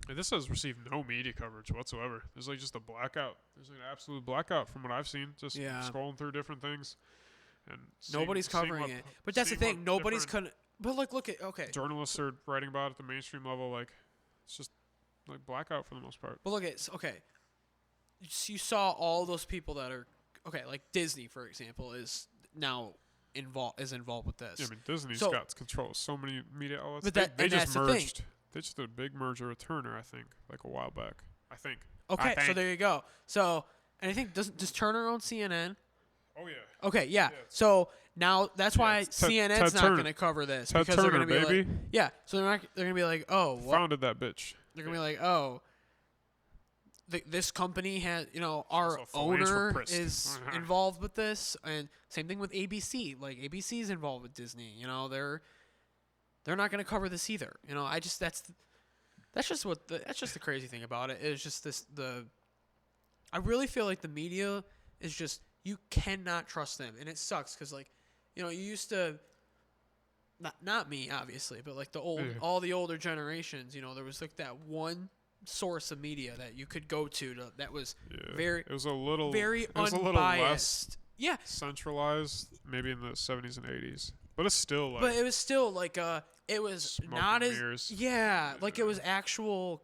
And this has received no media coverage whatsoever. There's like just a blackout. There's like an absolute blackout from what I've seen. Just scrolling through different things, and nobody's covering it. But that's the thing. Nobody's gonna. But like, look at journalists are writing about it at the mainstream level. Like, it's just like blackout for the most part. But look at you saw all those people that are like Disney, for example, is now involved with this. Yeah, I mean, Disney's got control of so many media outlets. But they just merged. They just did a big merger with Turner, I think, like a while back. I think. Okay, so there you go. So, and I think does Turner own CNN? Oh yeah. Okay, yeah. So now that's why CNN's not going to cover this because they're going to be like, So they're going to be like, oh, what? Founded that bitch. They're going to be like, oh, this company has, our owner is involved with this, and same thing with ABC. Like ABC's involved with Disney. They're not going to cover this either. That's just the crazy thing about it. It's just I really feel like the media is just, you cannot trust them, and it sucks because you used to, not me obviously, but like all the older generations, there was like that one source of media that you could go to that was very unbiased, centralized, maybe in the 70s and 80s. But it's still like. But it was still like it was not as mirrors. Like it was actual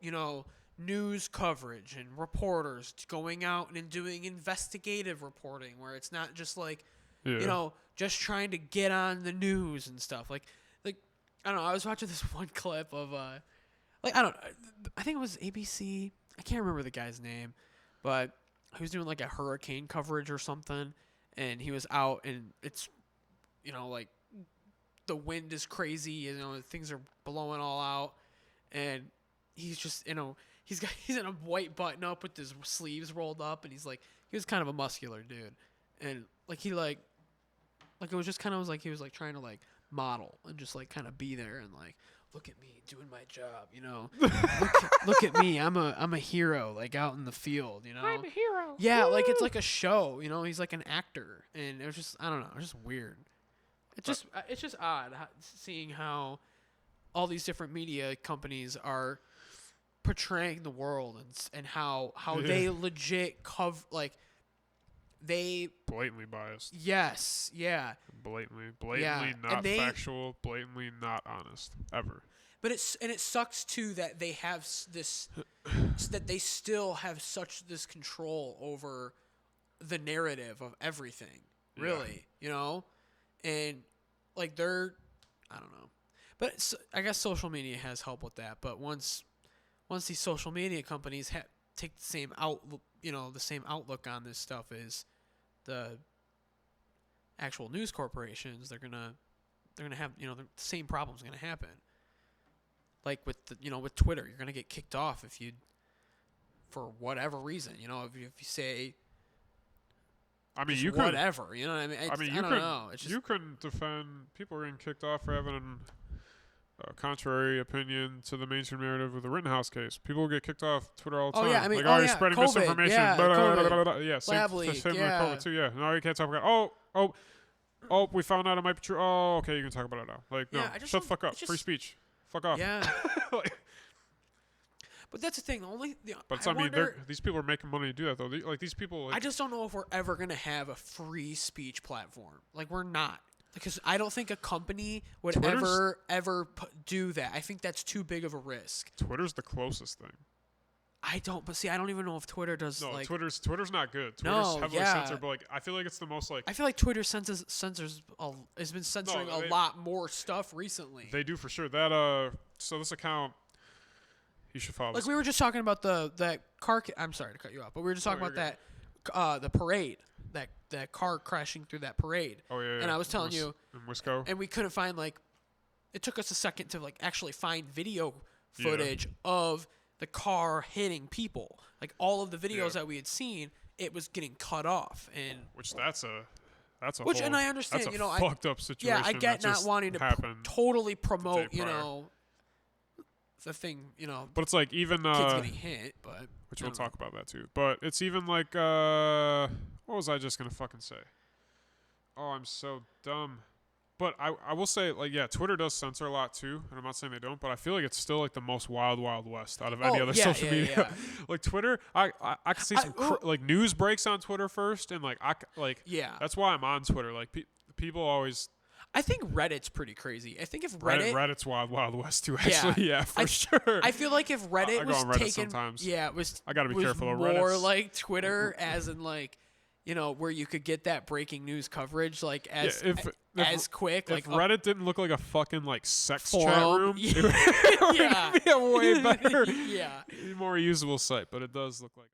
news coverage and reporters going out and doing investigative reporting where it's not just like just trying to get on the news and stuff. Like I don't know. I was watching this one clip of I think it was ABC. I can't remember the guy's name, but he was doing like a hurricane coverage or something, and he was out and it's like. The wind is crazy, things are blowing all out, and he's just, he's in a white button up with his sleeves rolled up, and he was kind of a muscular dude, and it was just kind of he was trying to model and just kind of be there and look at me doing my job, look at me, I'm a hero out in the field, I'm a hero. Yeah, Woo! It's like a show, he's like an actor, and it was just, I don't know, it was just weird. It's just odd seeing how all these different media companies are portraying the world and how they legit they blatantly biased. Yes, yeah. Blatantly not factual, blatantly not honest ever. But it sucks too that they have this that they still have such this control over the narrative of everything. Really, And they're, I don't know, but I guess social media has helped with that. But once these social media companies take the same outlook on this stuff as the actual news corporations, they're gonna have the same problems gonna happen. Like with with Twitter, you're gonna get kicked off if you, for whatever reason, if you say. I mean, you could whatever, you know what I mean? I don't know. It's just, you couldn't defend people are getting kicked off for having a contrary opinion to the mainstream narrative with the Rittenhouse case. People get kicked off Twitter all the time. Yeah, I mean, you're spreading COVID, misinformation. Lab leak, same with COVID too. Yeah, no, you can't talk about. Oh, we found out it might be true. Oh, okay, you can talk about it now. No, shut the fuck up. Free speech. Fuck off. Yeah. But that's the thing. These people are making money to do that, though. These people. I just don't know if we're ever going to have a free speech platform. We're not. Because I don't think a company would ever do that. I think that's too big of a risk. Twitter's the closest thing. I don't even know if Twitter does. No, Twitter's not good. Twitter's heavily censored, but I feel like it's the most I feel like Twitter censors has been censoring a lot more stuff recently. They do for sure. That so this account. You should follow. We were just talking about that car. I'm sorry to cut you off, but we were just talking about that the parade, that car crashing through that parade. Oh yeah. And I was telling you, in Wisco, and we couldn't find it took us a second to actually find video footage of the car hitting people. All of the videos that we had seen, it was getting cut off, and that's a and I understand, that's a fucked up situation. Yeah, I get not wanting to totally promote, the thing, But it's even kids getting hit, but which we'll talk about that too. But it's even what was I just gonna fucking say? Oh, I'm so dumb. But I will say, like, yeah, Twitter does censor a lot too, and I'm not saying they don't, but I feel like it's still like the most wild west out of any other social media. Like Twitter, I can see some like news breaks on Twitter first, and like that's why I'm on Twitter. Like people always. I think Reddit's pretty crazy. I think if Reddit's wild west too. Actually, yeah, for sure. I feel like if Reddit was go on Reddit taken, sometimes. yeah, it was. I gotta be careful of Reddit. More Reddit's. like Twitter, as in like. Where you could get that breaking news coverage like as quick. If like Reddit didn't look like a fucking like sex forum, chat room, it would be a way better, more usable site. But it does look like.